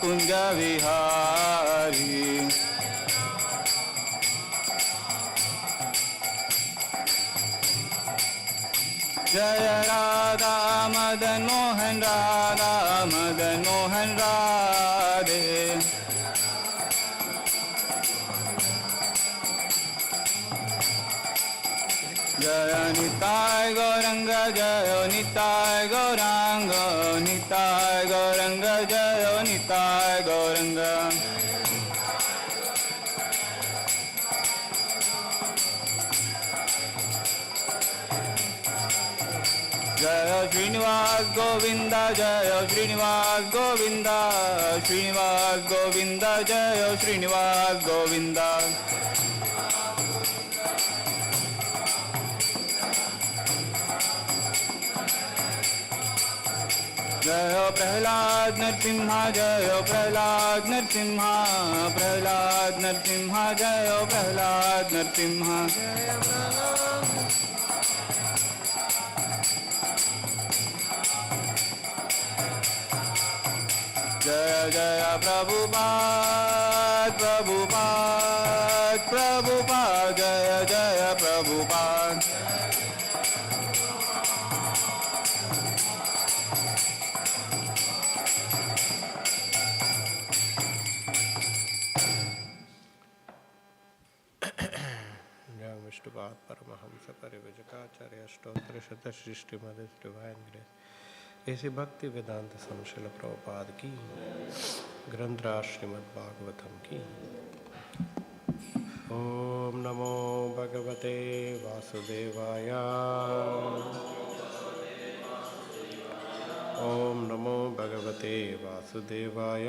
कुंज विहारी जय राधा मदन मोहन राधा मदन मोहन राधे जय निताय गौरंग जय निताय गौरांग निताय गौरंग जय निताय गौरंग जय श्रीनिवास गोविंद जय श्रीनिवास गोविंद श्रीनिवास गोविंद जय श्रीनिवास गोविंद जय प्रहलाद नरसिंह जय प्रहलाद नरसिंह प्रहलाद नरसिंह जय प्रहलाद नरसिंह जय जय प्रभुपाद प्रभुपाद प्रभुपाद जय जय प्रभुपाद विष्णुपाद परमहंस परिव्रजकाचार्य अष्टोत्तर शत श्रीमद डिवाइन ग्रेस ऐसी भक्ति वेदांत संशल प्रभुपाद की ग्रंथराज श्रीमद् भागवतम की। ओम नमो भगवते वासुदेवाय ओम नमो भगवते वासुदेवाय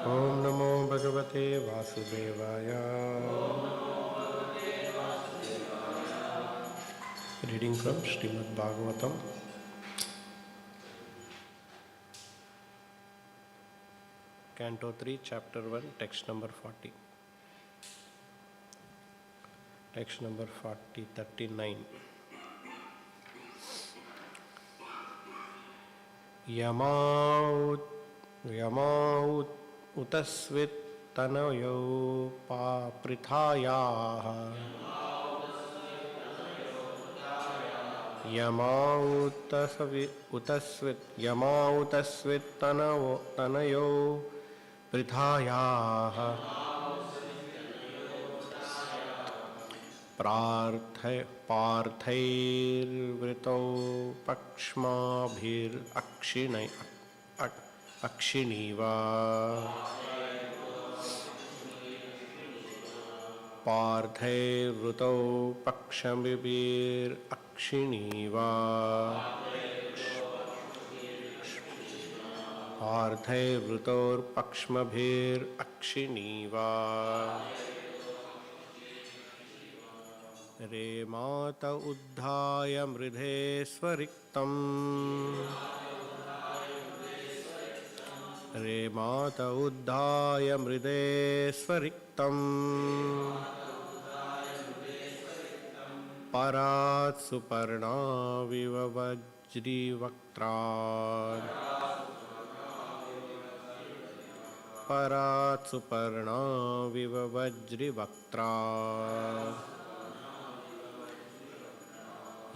ओम नमो भगवते वासुदेवाय। Reading from Srimad Bhagavatam, Canto 3, Chapter 1, Text number 40. Text number 40, 39. Yamaut utasvit tanayo pa Pṛthāyah Yamautasvit tanayo Pṛthāyah Pṛthairvrito pakshmabhir akshiniva Pṛthairvrito pakshmabhir akshiniva Pṛthairvritor pakshmabhir akshiniva Re mata uddhaya mridhe swariktam Re mata uddhaya mridhe swariktam Parat suparna viva vajri vaktra Parat suparna viva vajri vaktra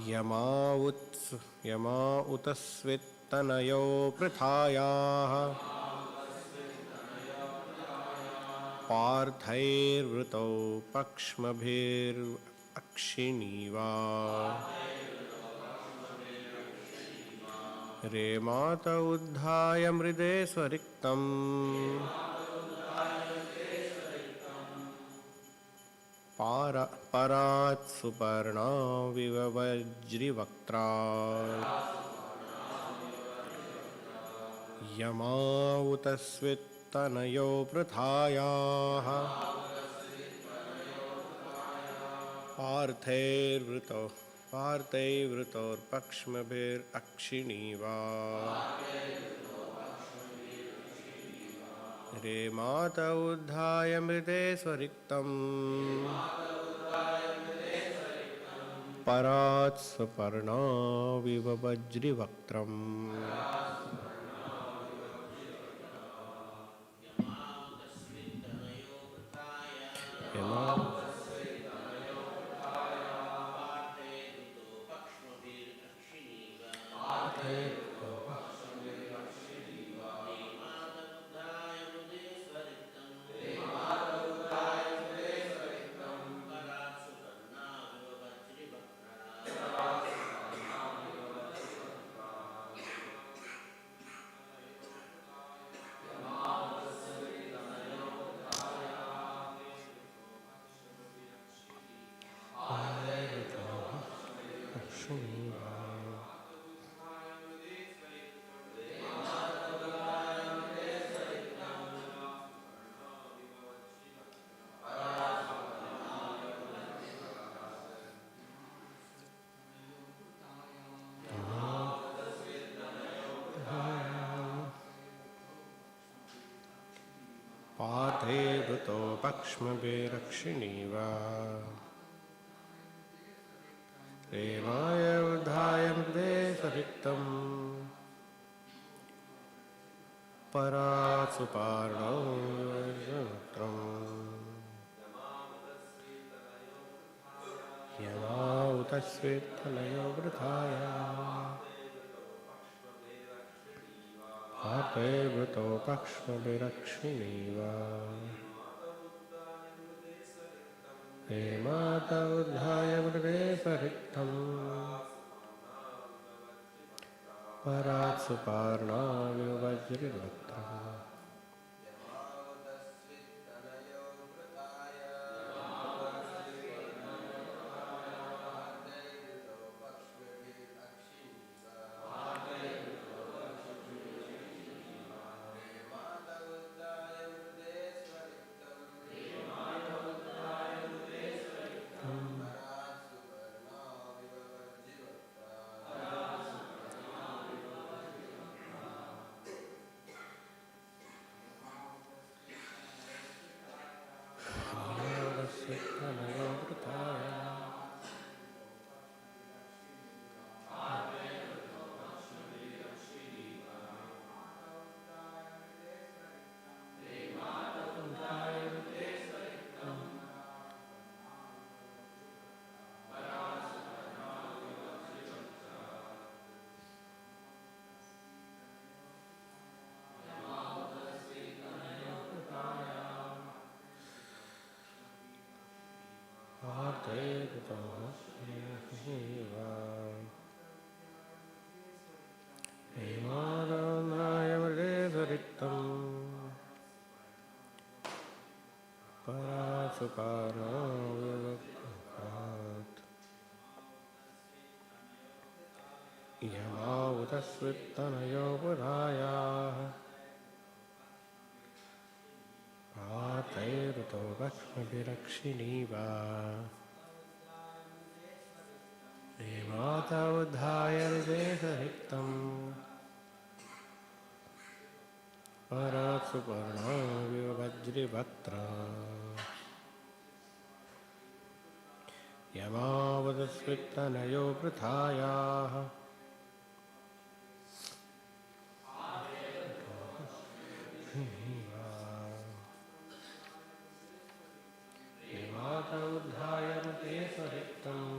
Yamautasvit tanayo Pṛthāyah Pṛthairvrito pakshmabhir akshiniva Re mata uddhaya mridhe swariktam Parat suparna viva vajri vaktra Yamautasvit tanayo Pṛthāyah Pṛthairvritor pakshmabhir akshiniva Re mata uddhaya mridhe swariktam Parat suparna viva vajri vaktram पार्थेभूतो पक्ष्मभिरक्षिणीवा Premay उद्धाय मृदेशरिक्तम् परात्सुपार्णौ यमाउतस्वेत्तनयो वृथाया पार्थेभूतो पक्ष्मभिरक्षिणीवा हेमात उद्धाय मृदेशरिक्तम् परात्सुपार्णाविव वज्रवक्त्रम् यमाउतस्वित्तनयो बुधायाः पार्थेभूतो पक्ष्मभिरक्षिणीवा हेमात उद्धाय मृदेशरिक्तम् परात्सुपर्णाविव वज्रवक्त्रम् यमावतस्वित्तनयो वृथायाः हेमात उद्धाय मृदेशरिक्तम्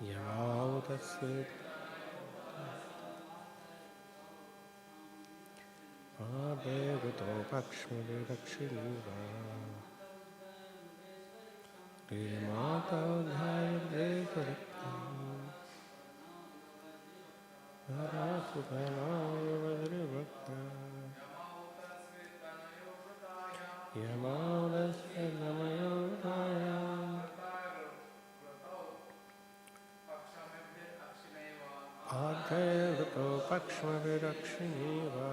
Yamautasya Adevato Pakshmavirakshiniva Demata Dhayadekaritam Arasutanayavadrivakta Yamautasya Namayodaya Adhayavato Pakshmavirakshiniva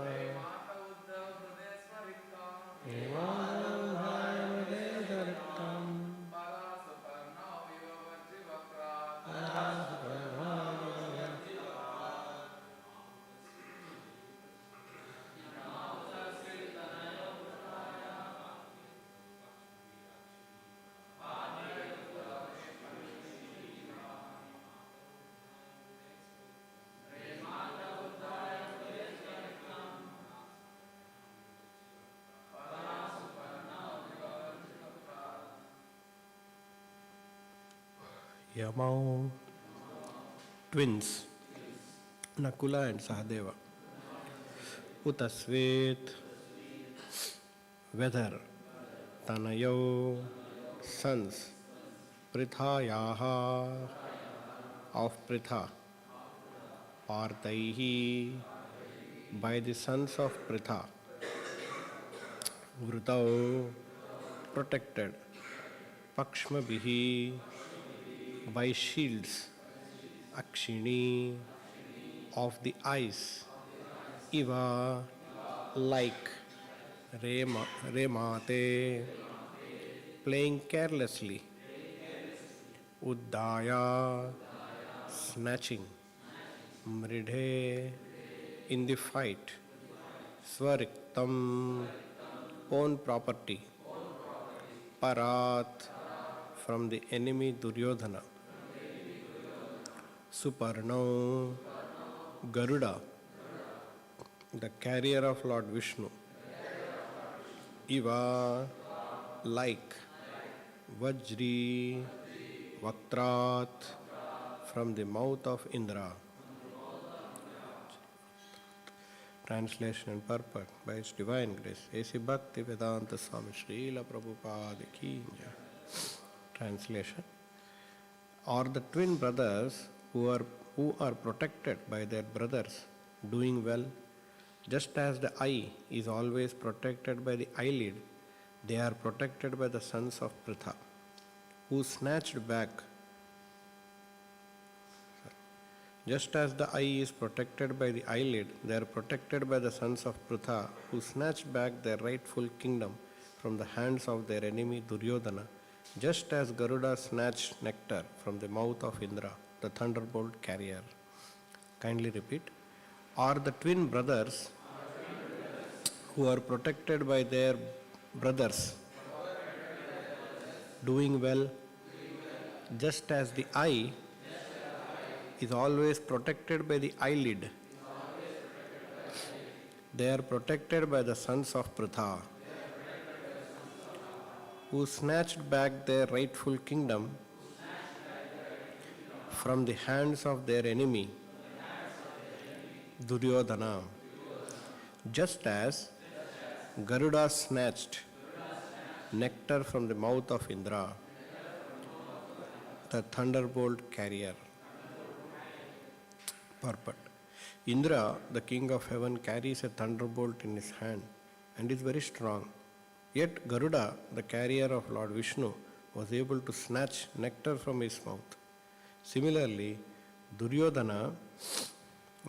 Yamau, twins, Nakula and Sahadeva. Utasvet, weather, Tanayo, sons, Pṛthāyaha, of Pṛthā, Partaihi, by the sons of Pṛthā, Vrutau, protected, Pakshmabihi, by shields, Akshini, of the eyes, Iva, like, Remate, playing carelessly, Uddaya, snatching, Mridhe, in the fight, Swariktam, own property, Parat, from the enemy Duryodhana, Suparno, Garuḍa, the carrier of Lord Vishnu, Iva, like, Vajri, Vaktrat, from the mouth of Indra. Translation and purport by His Divine Grace, A.C. Bhakti Vedanta Swami Srila Prabhupada Ki Jai. Translation: are the twin brothers who are protected by their brothers doing well? Just as the eye is always protected by the eyelid, they are protected by the sons of Pṛthā, who snatched back. Just as the eye is protected by the eyelid, they are protected by the sons of Pṛthā, who snatched back their rightful kingdom from the hands of their enemy Duryodhana, just as Garuḍa snatched nectar from the mouth of Indra, the thunderbolt carrier. Kindly repeat. Are the twin brothers who are protected by their brothers doing well? Just as the eye is always protected by the eyelid, they are protected by the sons of Pṛthā, who snatched back their rightful kingdom from the hands of their enemy Duryodhana, just as Garuḍa snatched nectar from the mouth of Indra, the thunderbolt carrier. Purport. Indra, the king of heaven, carries a thunderbolt in his hand and is very strong. Yet Garuḍa, the carrier of Lord Vishnu, was able to snatch nectar from his mouth. Similarly, Duryodhana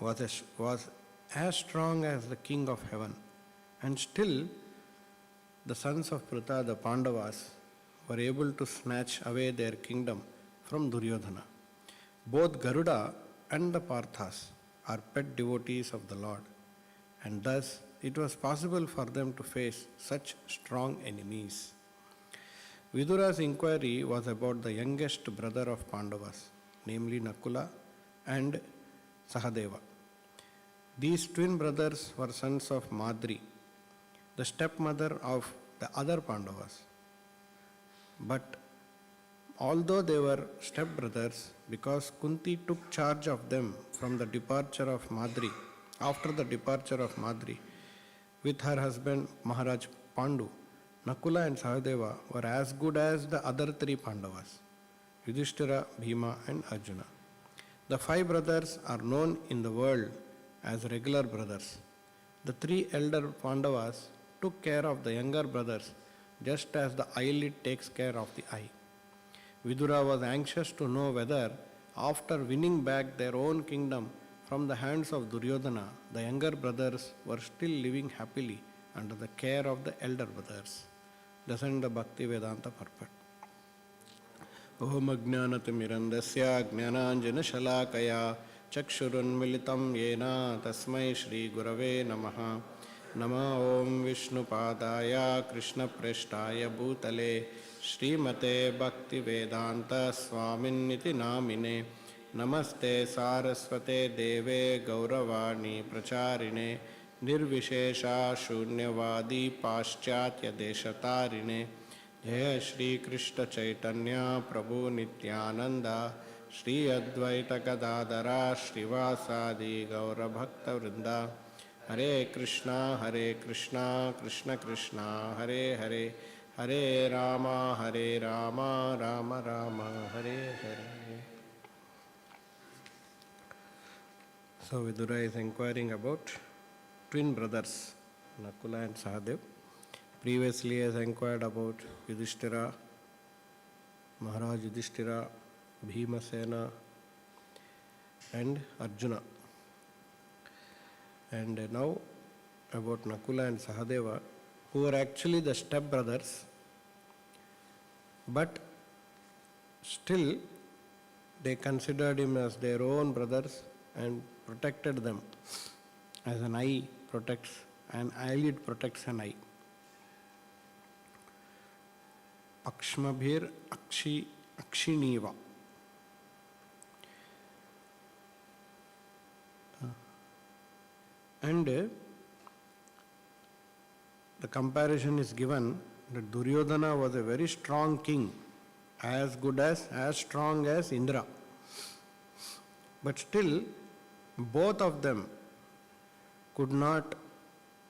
was as strong as the king of heaven, and still the sons of Pṛthā, the Pandavas, were able to snatch away their kingdom from Duryodhana. Both Garuḍa and the Parthas are pet devotees of the Lord, and thus it was possible for them to face such strong enemies. Vidura's inquiry was about the youngest brother of Pandavas, namely Nakula and Sahadeva. These twin brothers were sons of Madri, the stepmother of the other Pandavas. But although they were stepbrothers, because Kunti took charge of them from the departure of Madri, after the departure of Madri, with her husband Maharaj Pandu, Nakula and Sahadeva were as good as the other three Pandavas, Yudhishthira, Bhima and Arjuna. The 5 brothers are known in the world as regular brothers. The 3 elder Pandavas took care of the younger brothers just as the eyelid takes care of the eye. Vidura was anxious to know whether, after winning back their own kingdom from the hands of Duryodhana, the younger brothers were still living happily under the care of the elder brothers. Doesn't the Bhakti Vedanta purport? Om Ajnanatimirandasya Jnananjana Shalakaya Chakshurunmilitam Yena Tasmai Shri Gurave Namaha Nama Om Vishnupadaya Krishna Preshtaya Bhutale Srimate Bhakti Vedanta Swaminiti Namine Namaste Saraswate Deve Gauravani Pracharine Nirvishesha Shunyavadi Paschatya Deshatarine Jaya Shri Krishna Chaitanya Prabhu Nityananda Shri Advaita Gadadara Srivasadi Gaura Bhakta Vrinda Hare Krishna Krishna Krishna Hare Hare Hare Rama Rama Rama Hare Hare. So Vidura is inquiring about twin brothers Nakula and Sahadev. Previously has inquired about Yudhishthira, Maharaj Yudhishthira, Bhimasena and Arjuna. And now about Nakula and Sahadeva, who were actually the stepbrothers, but still they considered him as their own brothers and protected them as an eye protects, an eyelid protects an eye. Akshmabhir Akshiniva. And the comparison is given that Duryodhana was a very strong king, as strong as Indra. But still, both of them could not,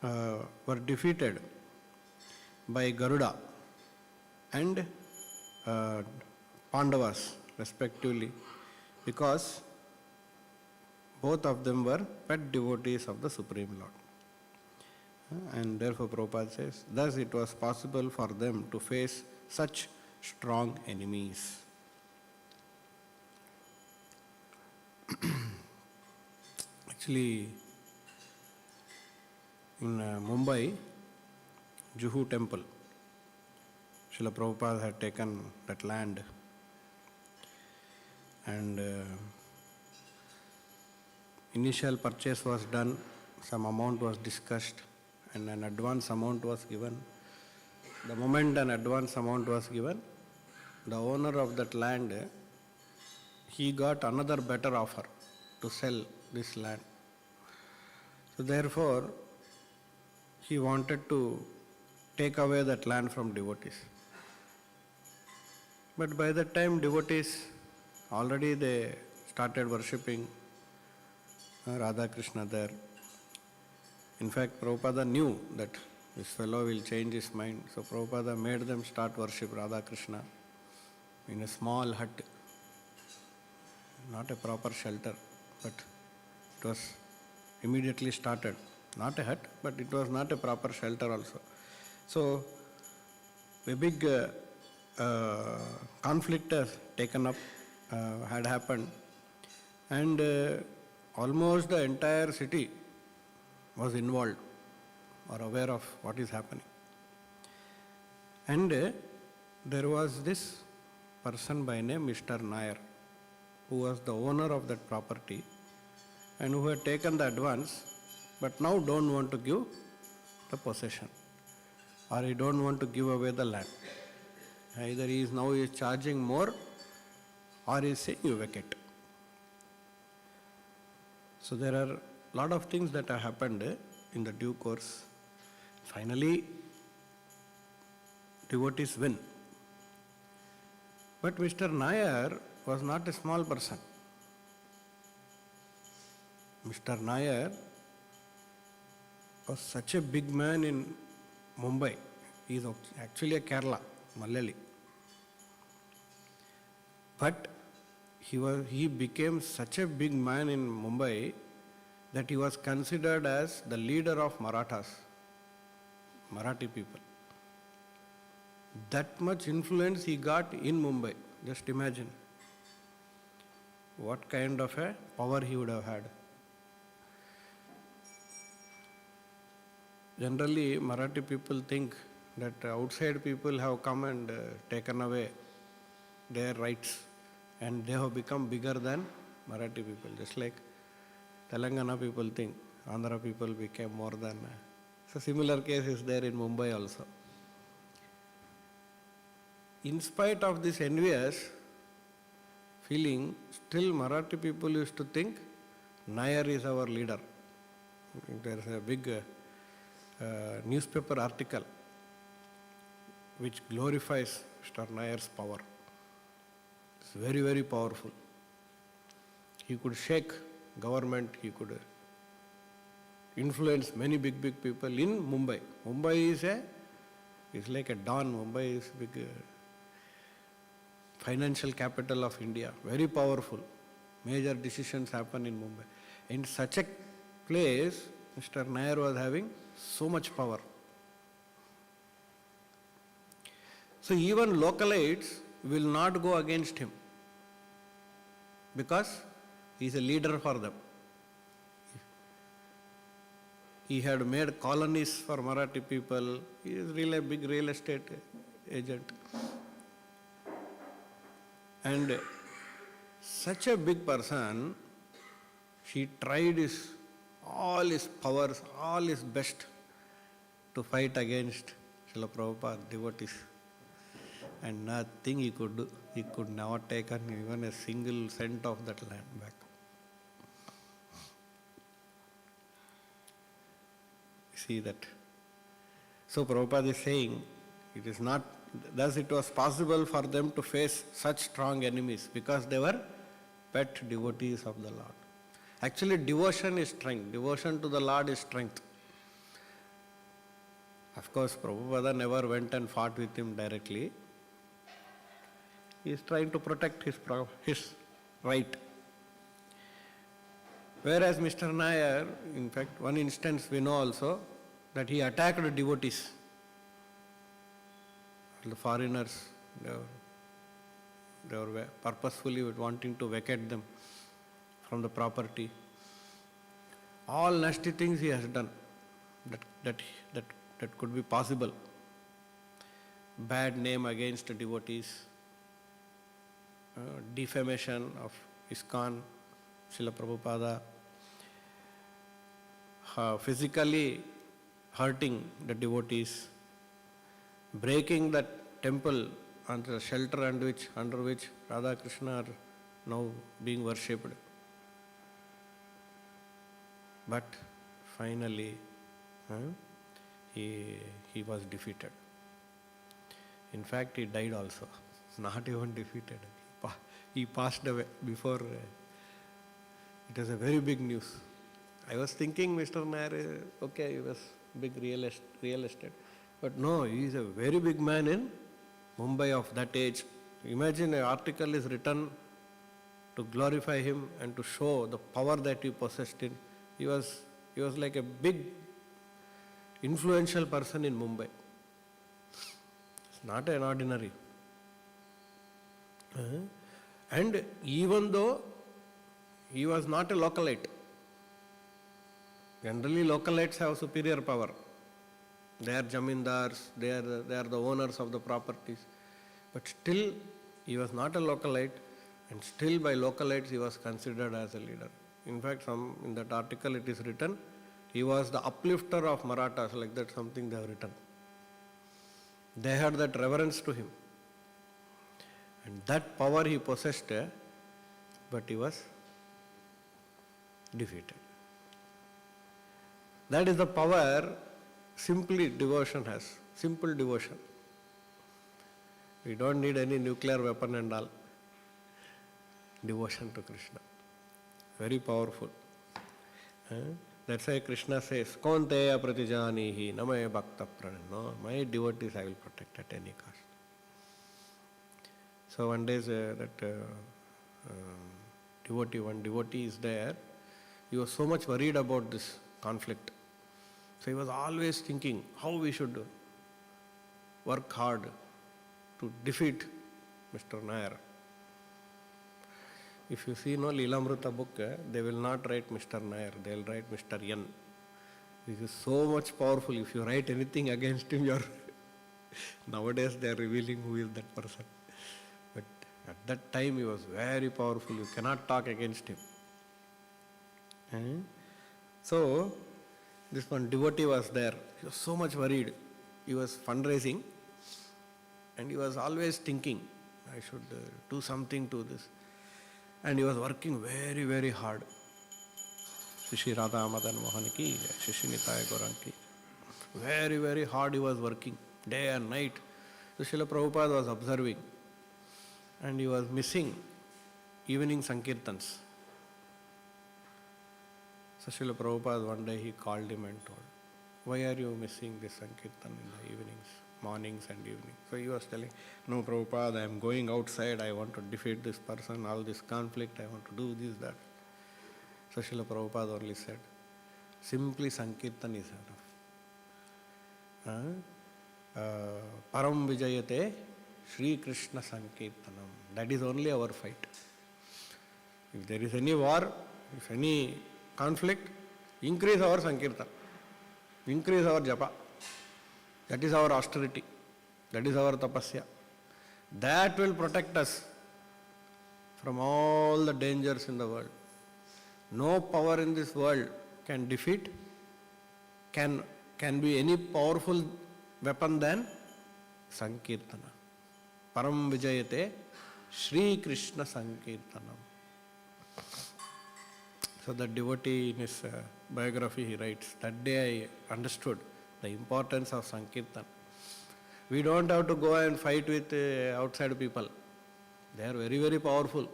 were defeated by Garuḍa and Pandavas respectively, because both of them were pet devotees of the Supreme Lord. And therefore Prabhupada says, thus it was possible for them to face such strong enemies. Actually, in Mumbai, Juhu temple, Srila Prabhupada had taken that land, and initial purchase was done, some amount was discussed, and an advance amount was given. The moment an advance amount was given, the owner of that land, he got another better offer to sell this land. So therefore, he wanted to take away that land from devotees. But by that time, devotees, already they started worshipping Radha Krishna there. In fact, Prabhupada knew that this fellow will change his mind. So Prabhupada made them start worship Radha Krishna in a small hut. Not a proper shelter, but it was immediately started. Not a hut, but it was not a proper shelter also. So a big conflict has taken up, had happened, and almost the entire city was involved or aware of what is happening. And there was this person by name Mr. Nair, who was the owner of that property and who had taken the advance, but now don't want to give the possession, or he don't want to give away the land. Either he is charging more, or he is saying you vacate. So there are a lot of things that have happened in the due course. Finally, devotees win. But Mr. Nair was not a small person. Mr. Nair was such a big man in Mumbai. He is actually a Kerala, Malayali. But he became such a big man in Mumbai that he was considered as the leader of Marathas, Marathi people. That much influence he got in Mumbai. Just imagine what kind of a power he would have had. Generally, Marathi people think that outside people have come and taken away their rights and they have become bigger than Marathi people. Just like Telangana people think Andhra people became more than. So similar case is there in Mumbai also. In spite of this envious feeling, still Marathi people used to think Nair is our leader. There is a big newspaper article which glorifies Mr. Nair's power. It's very, very powerful. He could shake government, he could influence many big people in Mumbai. Mumbai is like a dawn. Mumbai is big financial capital of India, very powerful. Major decisions happen in Mumbai. In such a place, Mr. Nair was having so much power. So even localites will not go against him because he is a leader for them. He had made colonies for Marathi people. He is really a big real estate agent. And such a big person, he tried all his powers, all his best to fight against Srila Prabhupada devotees. And nothing he could do. He could never take even a single cent of that land back. See that. So Prabhupada is saying, it is not, thus it was possible for them to face such strong enemies because they were pet devotees of the Lord. Actually, devotion is strength. Devotion to the Lord is strength. Of course, Prabhupada never went and fought with him directly. He is trying to protect his right. Whereas Mr. Nair, in fact, one instance we know also that he attacked devotees. The foreigners, they were purposefully wanting to vacate them from the property. All nasty things he has done that could be possible. Bad name against devotees, defamation of ISKCON, Srila Prabhupada, physically hurting the devotees, breaking that temple under the shelter under which Radha Krishna are now being worshipped. But finally, he was defeated. In fact, he died also, not even defeated. He passed away before. It was a very big news. I was thinking Mr. Nair, okay, he was big real estate. But no, he is a very big man in Mumbai of that age. Imagine an article is written to glorify him and to show the power that he possessed in. He was like a big influential person in Mumbai. It's not an ordinary. And even though he was not a localite, generally localites have superior power. They are jamindars, they are the owners of the properties. But still, he was not a localite, and still by localites he was considered as a leader. In fact, in that article it is written, he was the uplifter of Marathas, like that something they have written. They had that reverence to him. And that power he possessed, but he was defeated. That is the power simply devotion has, simple devotion. We don't need any nuclear weapon and all. Devotion to Krishna. Very powerful. That's why Krishna says, Kaunteya pratijanihi namaye bhakta pranam. No, my devotees I will protect at any cost. So one day one devotee is there. He was so much worried about this conflict. So he was always thinking how we should work hard to defeat Mr. Nair. If you see Leelamrita book, they will not write Mr. Nair, they will write Mr. N. This is so much powerful. If you write anything against him, nowadays they are revealing who is that person. But at that time he was very powerful. You cannot talk against him. So this one devotee was there. He was so much worried. He was fundraising and he was always thinking, I should do something to this. And he was working very, very hard. Shri Radha Madan Mohan ki, Shri Nitai Gaurang ki. Very, very hard he was working, day and night. So Srila Prabhupada was observing. And he was missing evening sankirtans. So Srila Prabhupada one day he called him and told, why are you missing this sankirtan in the evenings, mornings and evenings? So he was telling, no Prabhupada, I am going outside, I want to defeat this person, all this conflict, I want to do this, that. So Srila Prabhupada only said, simply sankirtan is enough. Param vijayate Shri Krishna sankirtanam. That is only our fight. If there is any war, if any conflict, increase our sankirtan, increase our japa. That is our austerity, that is our tapasya. That will protect us from all the dangers in the world. No power in this world can defeat, can be any powerful weapon than sankirtana. Param vijayate Shri Krishna sankirtanam. So the devotee in his biography he writes, that day I understood the importance of sankirtan. We don't have to go and fight with outside people. They are very, very powerful.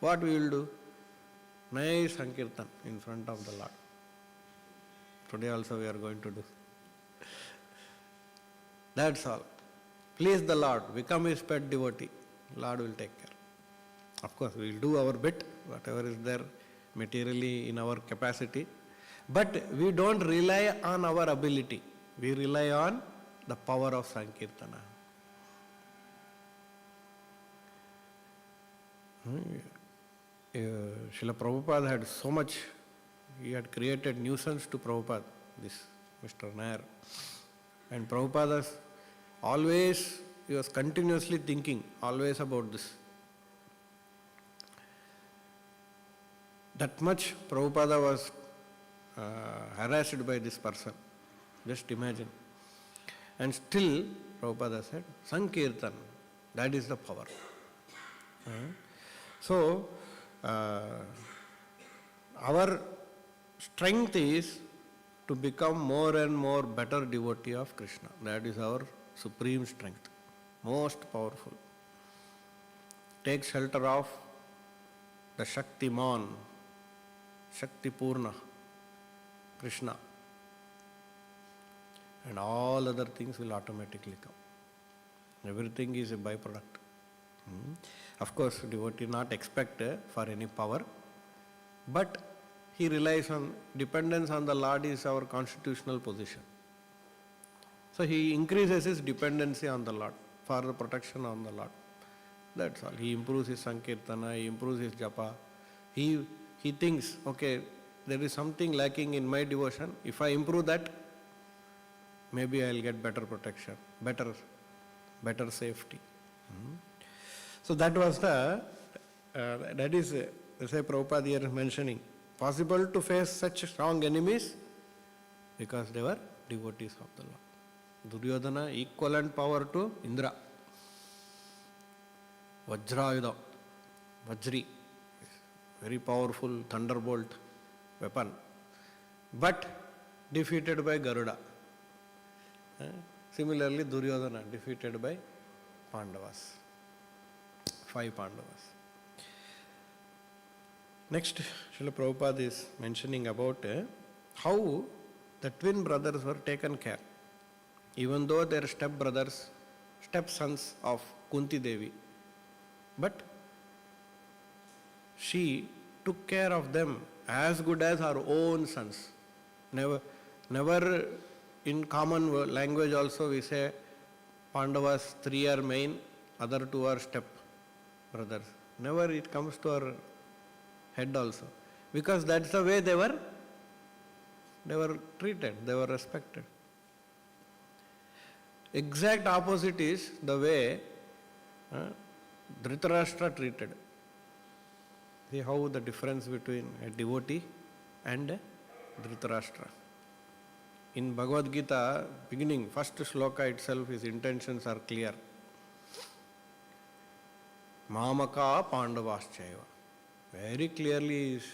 What we will do? Nice sankirtan in front of the Lord. Today also we are going to do. That's all. Please the Lord, become his pet devotee. Lord will take care. Of course, we will do our bit, whatever is there materially in our capacity. But we don't rely on our ability. We rely on the power of sankirtana. Srila Prabhupada had so much, he had created nuisance to Prabhupada, this Mr. Nair. And Prabhupada always, he was continuously thinking always about this. That much Prabhupada was harassed by this person. Just imagine. And still Prabhupada said, Sankirtan, that is the power. So, our strength is to become more and more better devotee of Krishna. That is our supreme strength, most powerful. Take shelter of the Shaktiman, Shakti Purna, Krishna, and all other things will automatically come. Everything is a byproduct. Of course, devotee not expect for any power, but he relies on, dependence on the Lord is our constitutional position. So he increases his dependency on the Lord for the protection on the Lord. That's all. He improves his sankirtana, he improves his japa. He thinks, okay, there is something lacking in my devotion. If I improve that, maybe I will get better protection, better safety. So that was that is, say Prabhupada here is mentioning, possible to face such strong enemies because they were devotees of the Lord. Duryodhana, equivalent power to Indra. Vajrayuda, Vajri, very powerful thunderbolt weapon, but defeated by Garuḍa. Similarly, Duryodhana defeated by Pandavas. 5 Pandavas. Next, Srila Prabhupada is mentioning about how the twin brothers were taken care. Even though they are step-brothers, step-sons of Kunti Devi. But she took care of them as good as her own sons. Never in common language also we say Pandavas 3 are main, other 2 are step brothers. Never it comes to our head also. Because that's the way they were treated, they were respected. Exact opposite is the way Dhritarashtra treated. See how the difference between a devotee and a Dhritarashtra. In Bhagavad Gita, beginning, first shloka itself, his intentions are clear. Mamaka Pandavaschaiva. Very clearly is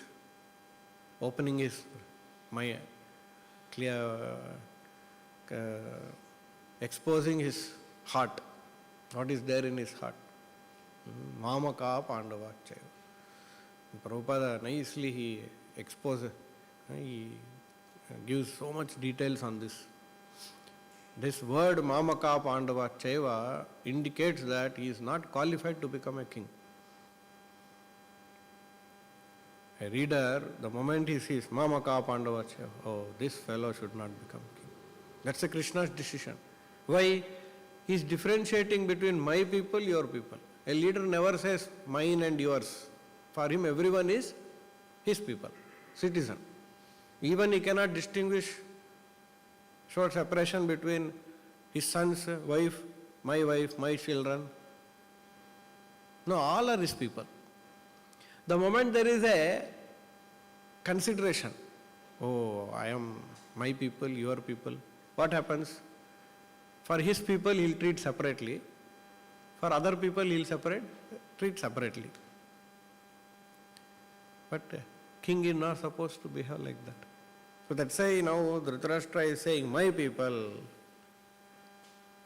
opening his mind, exposing his heart, what is there in his heart. Mamaka Pandavaschaiva. Prabhupada nicely he exposes, he gives so much details on this. This word Mamaka Pandavaschaiva indicates that he is not qualified to become a king. A reader, the moment he sees Mamaka Pandavaschaiva, oh, this fellow should not become king. That's a Krishna's decision. Why? He is differentiating between my people, your people. A leader never says mine and yours. For him, everyone is his people, citizen. Even he cannot distinguish, show separation between his son's wife, my children. No, all are his people. The moment there is a consideration, oh, I am my people, your people, what happens? For his people, he will treat separately. For other people, he will treat separately. But king is not supposed to behave like that. So that's why now Dhritarashtra is saying, my people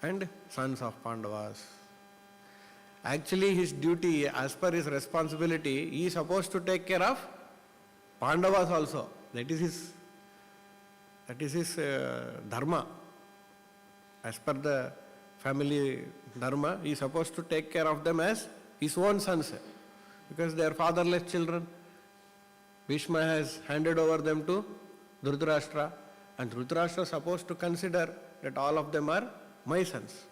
and sons of Pandavas. Actually his duty, as per his responsibility, he is supposed to take care of Pandavas also. That is his dharma. As per the family dharma, he is supposed to take care of them as his own sons. Because they are fatherless children. Bhishma has handed over them to Dhritarashtra, and Dhritarashtra is supposed to consider that all of them are my sons.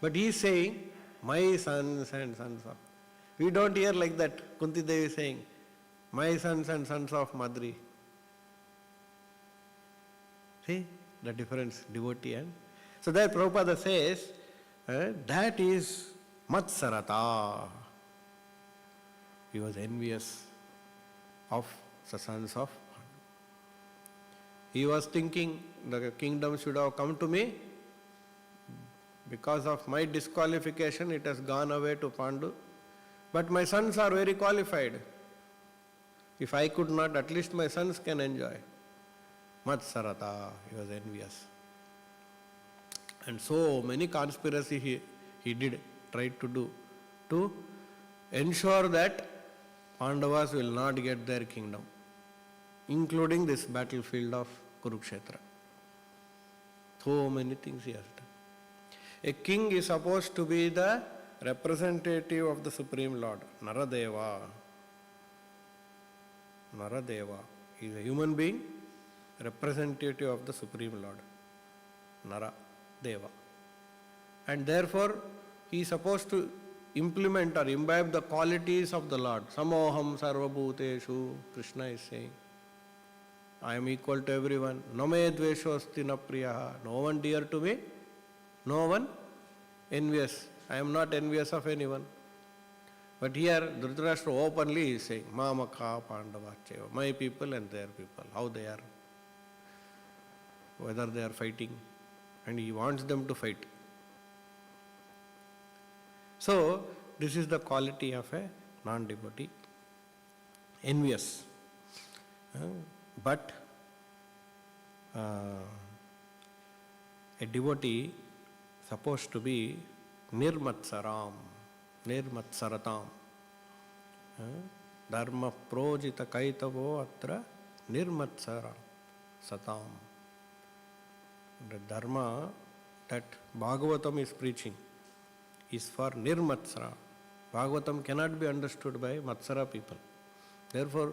But he is saying, my sons and sons of. We don't hear like that. Kunti Devi is saying, my sons and sons of Madri. See the difference, devotee and. So there Prabhupada says, that is Matsarata. He was envious of the sons of. He was thinking the kingdom should have come to me. Because of my disqualification, it has gone away to Pandu. But my sons are very qualified. If I could not, at least my sons can enjoy. Matsarata, he was envious. And so many conspiracy he tried to do to ensure that Pandavas will not get their kingdom, including this battlefield of Kurukshetra. So many things he has done. A king is supposed to be the representative of the Supreme Lord, Naradeva. Naradeva is a human being, representative of the Supreme Lord, Naradeva. And therefore, he is supposed to implement or imbibe the qualities of the Lord. Samoham sarvabhuteshu, Krishna is saying. I am equal to everyone. Name dveshosti na priyaha. No one dear to me. No one envious. I am not envious of anyone. But here Dhritarashtra openly is saying, Mamaka Pandavacheva, my people and their people, how they are, whether they are fighting, and he wants them to fight. So, this is the quality of a non-devotee, envious. But a devotee supposed to be nirmatsaram, nirmatsaratam. Dharma projita kaitavo atra nirmatsaram satam. The dharma that Bhagavatam is preaching is for nirmatsara. Bhagavatam cannot be understood by matsara people. Therefore,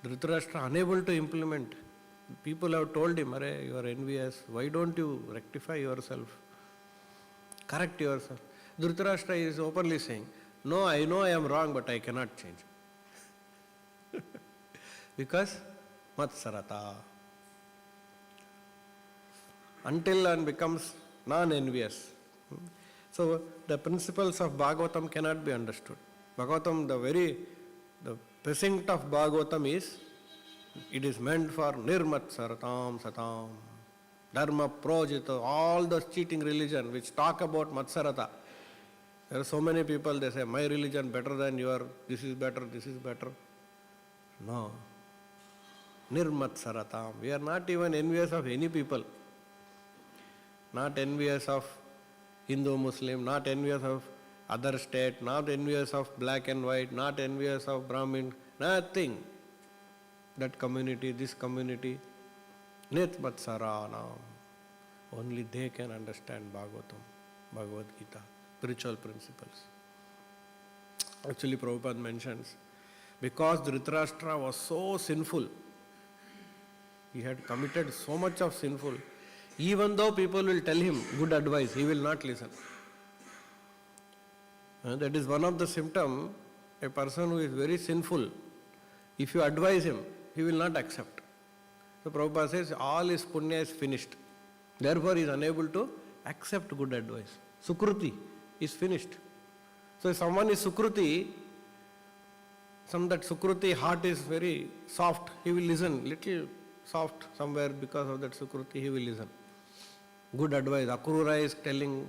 Dhritarashtra unable to implement. People have told him, "Arey, you are envious. Why don't you rectify yourself? Correct yourself." Dhritarashtra is openly saying, "No, I know I am wrong, but I cannot change." Because matsarata. Until one becomes non-envious. So the principles of Bhagavatam cannot be understood. Bhagavatam, the precinct of Bhagavatam is, it is meant for nirmatsaratam satam. Dharma projita, all those cheating religion which talk about matsarata. There are so many people, they say, my religion better than your, this is better, this is better. No. Nirmatsaratam. We are not even envious of any people. Not envious of Hindu, Muslim, not envious of other state, not envious of black and white, not envious of Brahmin, nothing. That community, this community, Nitmatsaranam. Only they can understand Bhagavatam, Bhagavad Gita, spiritual principles. Actually, Prabhupada mentions, because Dhritarashtra was so sinful, he had committed so much of sinful, even though people will tell him good advice, he will not listen. That is one of the symptoms, a person who is very sinful, if you advise him, he will not accept. So Prabhupada says, all his punya is finished. Therefore he is unable to accept good advice. Sukruti is finished. So if someone is Sukruti, that Sukruti heart is very soft, he will listen, little soft somewhere because of that Sukruti, he will listen. Good advice. Akrura is telling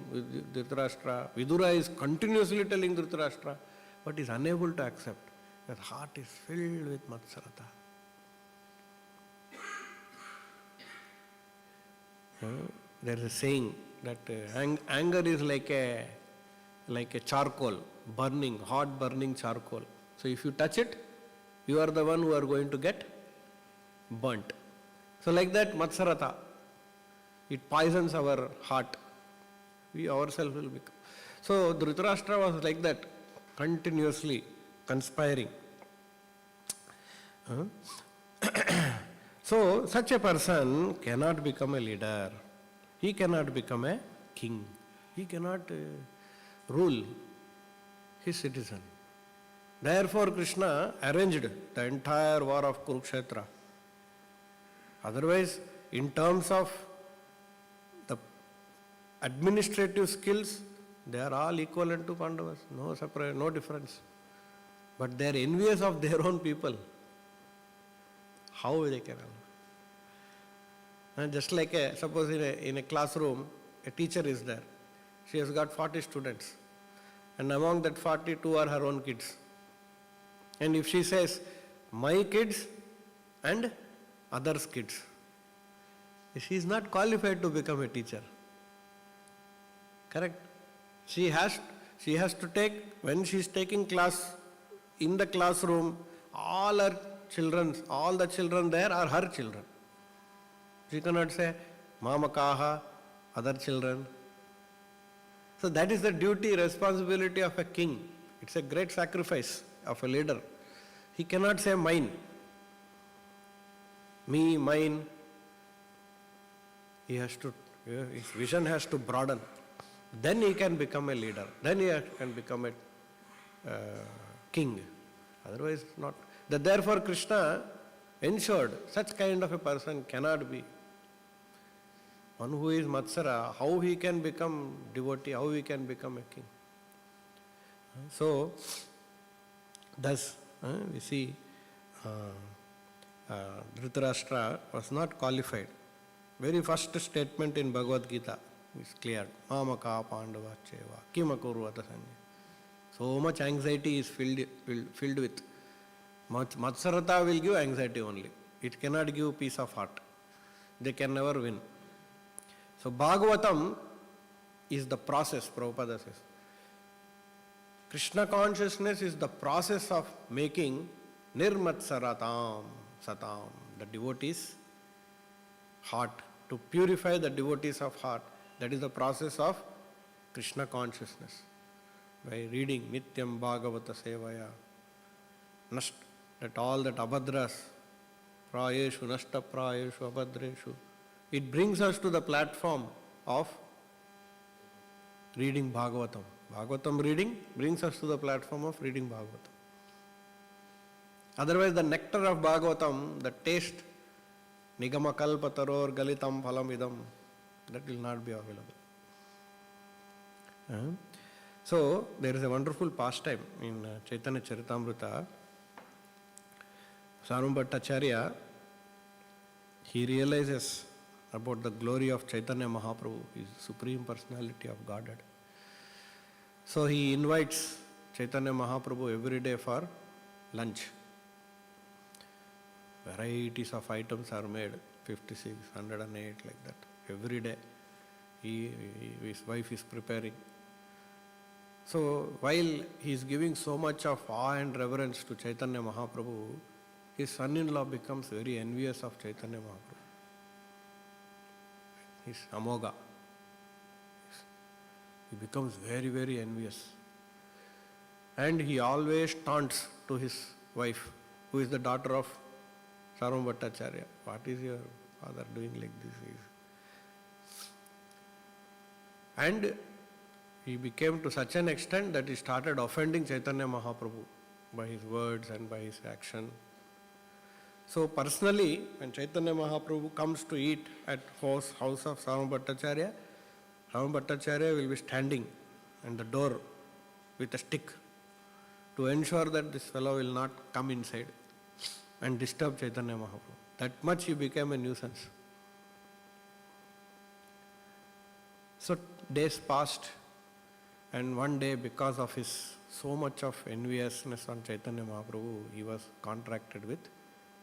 Dhritarashtra, Vidura is continuously telling Dhritarashtra, but is unable to accept. That heart is filled with matsarata. There is a saying that anger is like a charcoal, burning, hot burning charcoal. So if you touch it, you are the one who are going to get burnt. So like that matsarata, it poisons our heart. We ourselves will become. So Dhritarashtra was like that, continuously conspiring. So such a person cannot become a leader. He cannot become a king. He cannot rule his citizen. Therefore Krishna arranged the entire war of Kurukshetra. Otherwise, in terms of the administrative skills, they are all equivalent to Pandavas. No separate, no difference. But they are envious of their own people. How they can? And just like suppose in a classroom, a teacher is there. She has got 40 students. And among that 40, 2 are her own kids. And if she says, my kids and others' kids, she is not qualified to become a teacher. Correct? She has to take, when she is taking class, in the classroom, all the children there are her children. She cannot say, Mamakaha, other children. So that is the duty, responsibility of a king. It's a great sacrifice of a leader. He cannot say mine. Me, mine. His vision has to broaden. Then he can become a leader. Then he can become a king. Otherwise not. Therefore Krishna ensured such kind of a person cannot be. One who is Matsara, how he can become devotee, how he can become a king. So, thus we see Dhritarashtra was not qualified. Very first statement in Bhagavad Gita is clear. Mamaka Pandava Cheva Kimakurvata Sanya. So much anxiety is filled with. Matsarata will give anxiety only. It cannot give peace of heart. They can never win. So Bhagavatam is the process, Prabhupada says. Krishna consciousness is the process of making nirmatsaratam satam, the devotees' heart, to purify the devotees of heart. That is the process of Krishna consciousness. By reading Nityam Bhagavata Sevaya, that all that abhadras, prayeshu, nashta prayeshu, abhadreshu, it brings us to the platform of reading Bhagavatam. Bhagavatam reading brings us to the platform of reading Bhagavatam. Otherwise, the nectar of Bhagavatam, the taste, nigama kalpataror galitam phalamidam, that will not be available. So, there is a wonderful pastime in Chaitanya Charitamrita. Sarvam Bhattacharya, he realizes about the glory of Chaitanya Mahaprabhu, his Supreme Personality of Godhead. So he invites Chaitanya Mahaprabhu every day for lunch. Varieties of items are made, 56, 108, like that. Every day his wife is preparing. So while he is giving so much of awe and reverence to Chaitanya Mahaprabhu, his son-in-law becomes very envious of Chaitanya Mahaprabhu. His Amogha. He becomes very, very envious. And he always taunts to his wife, who is the daughter of Sarvam Bhattacharya. What is your father doing like this? And he became to such an extent that he started offending Chaitanya Mahaprabhu by his words and by his action. So personally, when Chaitanya Mahaprabhu comes to eat at house of Sarvam Bhattacharya, Sarvam Bhattacharya will be standing at the door with a stick to ensure that this fellow will not come inside and disturb Chaitanya Mahaprabhu. That much he became a nuisance. So days passed, and one day, because of his so much of enviousness on Chaitanya Mahaprabhu, he was contracted with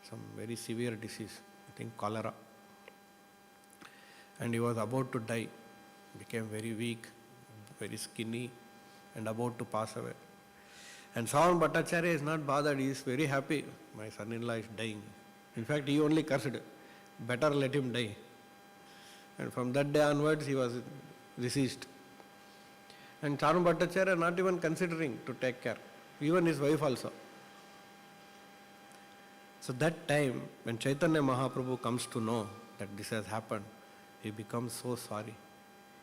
some very severe disease, I think cholera. And he was about to die, became very weak, very skinny, and about to pass away. And Sarvam Bhattacharya is not bothered, he is very happy. My son-in-law is dying. In fact, he only cursed, better let him die. And from that day onwards, he was deceased. And Sarvam Bhattacharya not even considering to take care, even his wife also. So that time, when Chaitanya Mahaprabhu comes to know that this has happened, he becomes so sorry.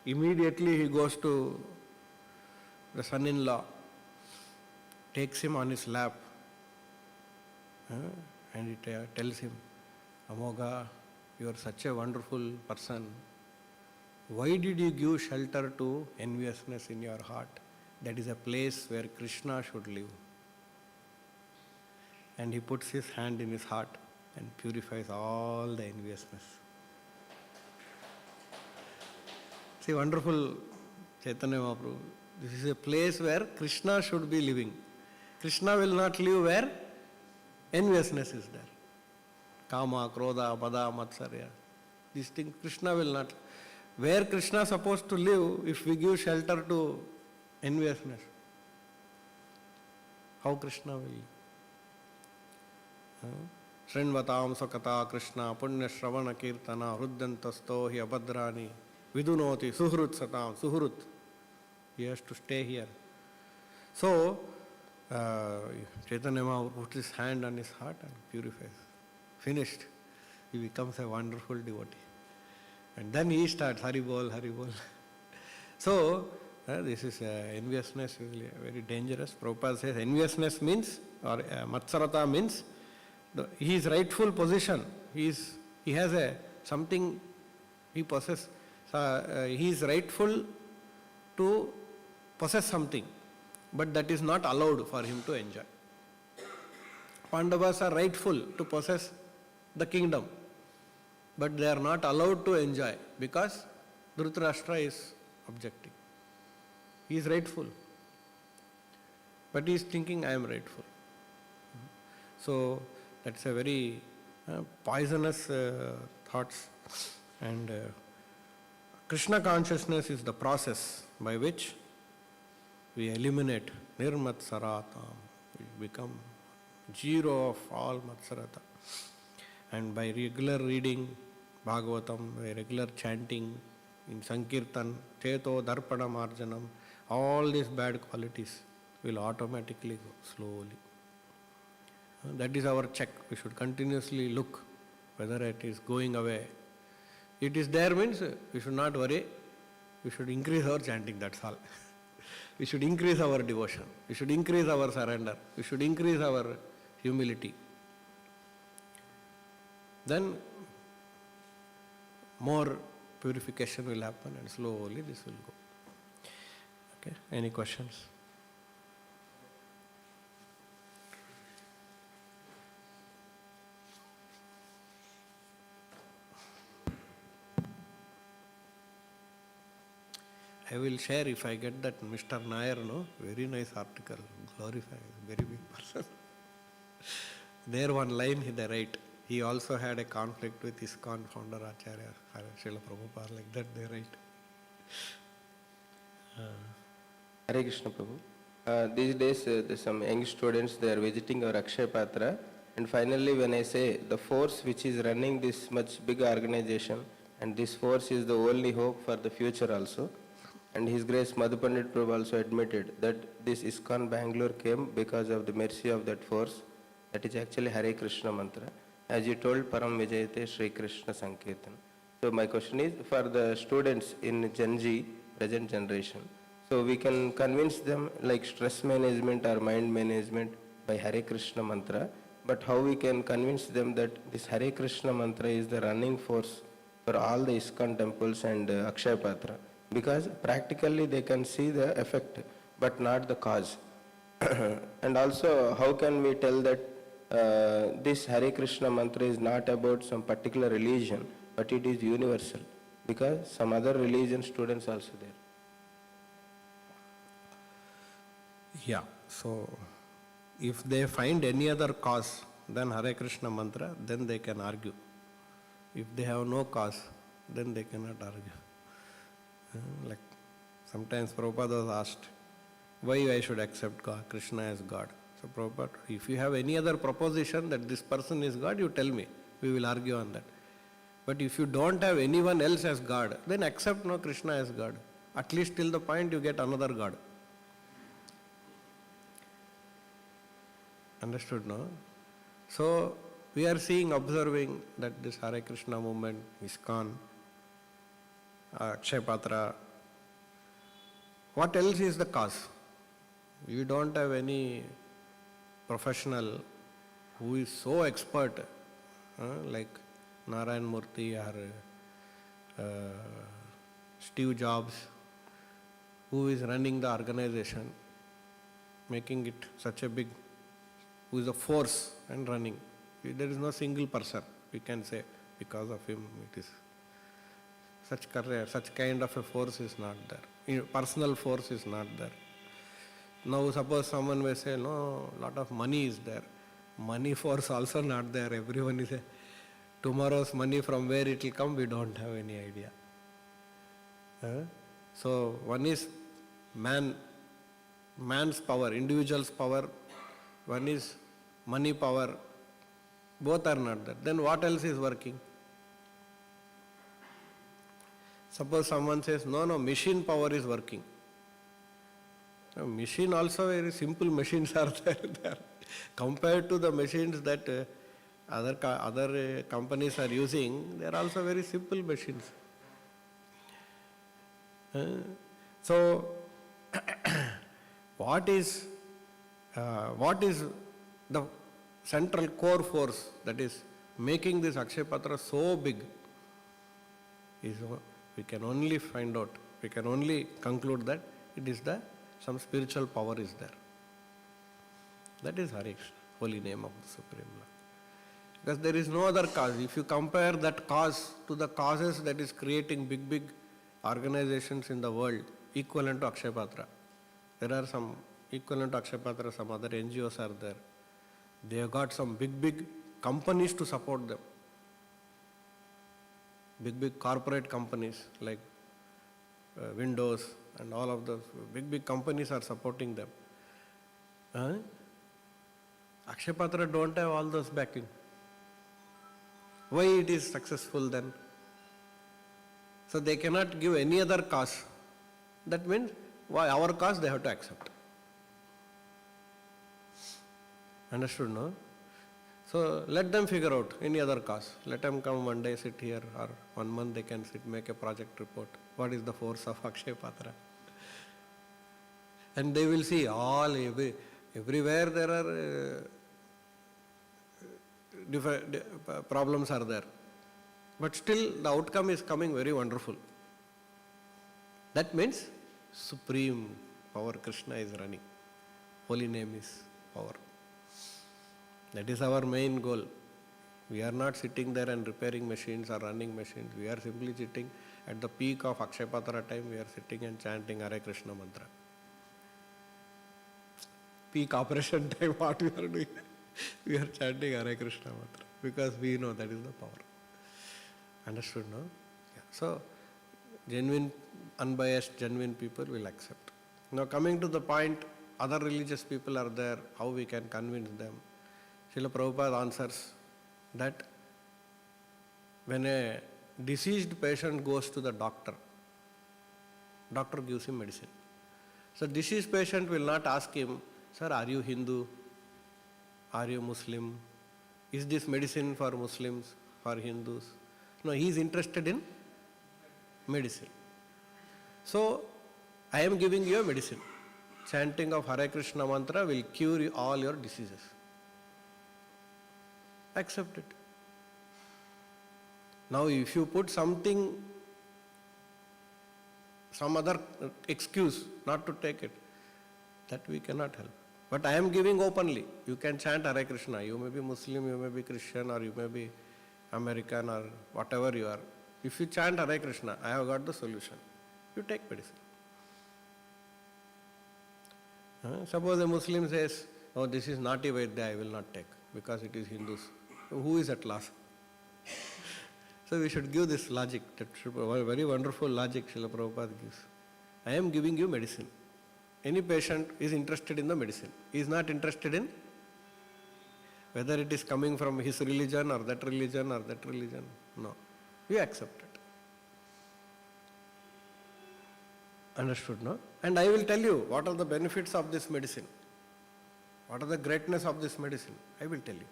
Immediately he goes to the son-in-law, takes him on his lap, and he tells him, Amogha, you are such a wonderful person. Why did you give shelter to enviousness in your heart? That is a place where Krishna should live. And he puts his hand in his heart and purifies all the enviousness. See, wonderful Chaitanya Mahaprabhu. This is a place where Krishna should be living. Krishna will not live where enviousness is there. Kama, Krodha, Pada, Matsarya. These things Krishna will not. Where Krishna is supposed to live, if we give shelter to enviousness, how Krishna will live? Srinvatam Sakata Krishna Punya Shravana Kirtana Ruddantasto Hi Abhadrani Vidunoti Suhrut Satam Suhrut. He has to stay here. So Chaitanya Mahaprabhu puts his hand on his heart and purifies. Finished. He becomes a wonderful devotee. And then he starts Hari Bol, Hari Bol. So this is enviousness is very dangerous. Prabhupada says enviousness means, or Matsarata means, his rightful position. He has something he possesses. He is rightful to possess something, but that is not allowed for him to enjoy. Pandavas are rightful to possess the kingdom, but they are not allowed to enjoy because Dhritarashtra is objecting. He is rightful, but he is thinking, I am rightful. So that's a very poisonous thoughts, and Krishna consciousness is the process by which we eliminate nirmatsaratam, we become zero of all matsarata. And by regular reading Bhagavatam, by regular chanting in sankirtan, cheto darpana marjanam, all these bad qualities will automatically go slowly. That is our check. We should continuously look whether it is going away. It is there means we should not worry. We should increase our chanting, that's all. We should increase our devotion. We should increase our surrender. We should increase our humility. Then more purification will happen and slowly this will go. Okay, any questions? I will share if I get that Mr. Nair, no? Very nice article, glorifying, very big person. There one line they write, he also had a conflict with ISKCON founder Acharya Srila Prabhupada, like that they write. Hare Krishna Prabhu. These days some young students, they are visiting our Akshay Patra, and finally when I say the force which is running this much big organization, and this force is the only hope for the future also, and His Grace Madhu Pandit Prabhu also admitted that this ISKCON Bangalore came because of the mercy of that force, that is actually Hare Krishna mantra. As you told, param vijayate Sri Krishna sankirtanam. So my question is for the students in Gen Z, present generation, so we can convince them like stress management or mind management by Hare Krishna mantra, but how we can convince them that this Hare Krishna mantra is the running force for all the ISKCON temples and Akshay Patra? Because practically they can see the effect but not the cause. And also how can we tell that this Hare Krishna mantra is not about some particular religion but it is universal, because some other religion students also there. Yeah, so if they find any other cause than Hare Krishna mantra, then they can argue. If they have no cause, then they cannot argue. Like sometimes Prabhupada was asked, why I should accept God, Krishna as God. So Prabhupada, if you have any other proposition that this person is God, you tell me, we will argue on that. But if you don't have anyone else as God, then accept no Krishna as God. At least till the point you get another God. Understood, no? So we are seeing, observing that this Hare Krishna movement, ISKCON, Akshay Patra, what else is the cause? You don't have any professional who is so expert like Narayan Murthy or Steve Jobs, who is running the organization, making it such a big, who is a force and running. There is no single person we can say because of him it is. Such kind of a force is not there. Personal force is not there. Now suppose someone may say, no, lot of money is there. Money force also not there. Everyone is tomorrow's money from where it will come, we don't have any idea. So one is man's power, individual's power. One is money power. Both are not there. Then what else is working? Suppose someone says, no, machine power is working. Now, machine also very simple machines are there. Compared to the machines that other companies are using, they are also very simple machines. So, what is the central core force that is making this Akshay Patra so big? We can only find out, we can only conclude that it is some spiritual power is there. That is Hare Krishna, holy name of the Supreme Lord. Because there is no other cause. If you compare that cause to the causes that is creating big organizations in the world, equivalent to Akshay Patra. There are some equivalent to Akshay Patra, some other NGOs are there. They have got some big companies to support them. Big corporate companies like Windows and all of those big companies are supporting them. Akshay Patra don't have all those backing. Why it is successful then? So they cannot give any other cause. That means why our cause they have to accept. Understood, no? So let them figure out any other cause. Let them come one day, sit here, or 1 month they can sit, make a project report. What is the force of Akshay Patra? And they will see everywhere there are different problems are there. But still the outcome is coming very wonderful. That means supreme power Krishna is running. Holy name is power. That is our main goal. We are not sitting there and repairing machines or running machines. We are simply sitting at the peak of Akshay Patra time. We are sitting and chanting Hare Krishna mantra. Peak operation time, what we are doing? We are chanting Hare Krishna mantra because we know that is the power. Understood, no? Yeah. So, genuine, unbiased, genuine people will accept. Now coming to the point, other religious people are there, how we can convince them. Srila Prabhupada answers that when a deceased patient goes to the doctor gives him medicine. So deceased patient will not ask him, sir, are you Hindu? Are you Muslim? Is this medicine for Muslims, for Hindus? No, he is interested in medicine. So, I am giving you a medicine. Chanting of Hare Krishna mantra will cure all your diseases. Accept it. Now, if you put something, some other excuse not to take it, that we cannot help. But I am giving openly. You can chant Hare Krishna. You may be Muslim, you may be Christian, or you may be American, or whatever you are. If you chant Hare Krishna, I have got the solution. You take medicine. Suppose a Muslim says, oh, this is naughty Vaidya, I will not take because it is Hindus. Who is at last? So we should give this logic. That should be a very wonderful logic Srila Prabhupada gives. I am giving you medicine. Any patient is interested in the medicine. He is not interested in whether it is coming from his religion or that religion or that religion. No. You accept it. Understood, no? And I will tell you what are the benefits of this medicine. What are the greatness of this medicine? I will tell you.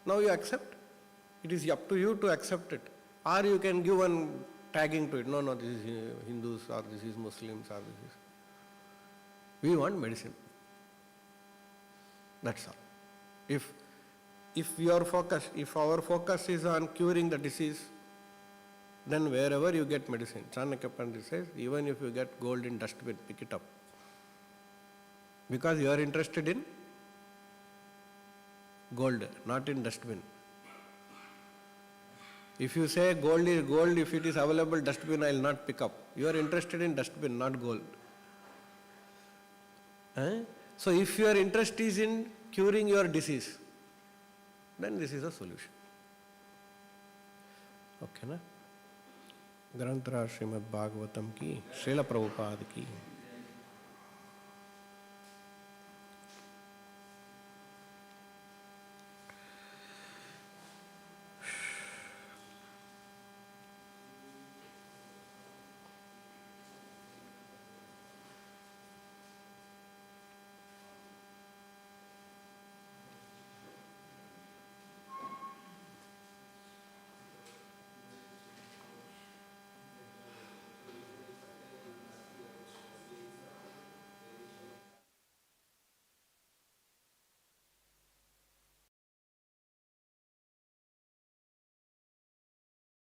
Now you accept. It is up to you to accept it. Or you can give one tagging to it. No, this is Hindus or this is Muslims or this is. We want medicine. That's all. If our focus is on curing the disease, then wherever you get medicine, Chanakya Pandit says, even if you get gold in dustbin, pick it up. Because you are interested in gold, not in dustbin. If you say gold is gold, if it is available dustbin, I will not pick up. You are interested in dustbin, not gold. So if your interest is in curing your disease, then this is a solution. Okay, na? ग्रंथराज Shrimad Bhagavatam की, श्रील प्रभुपाद की।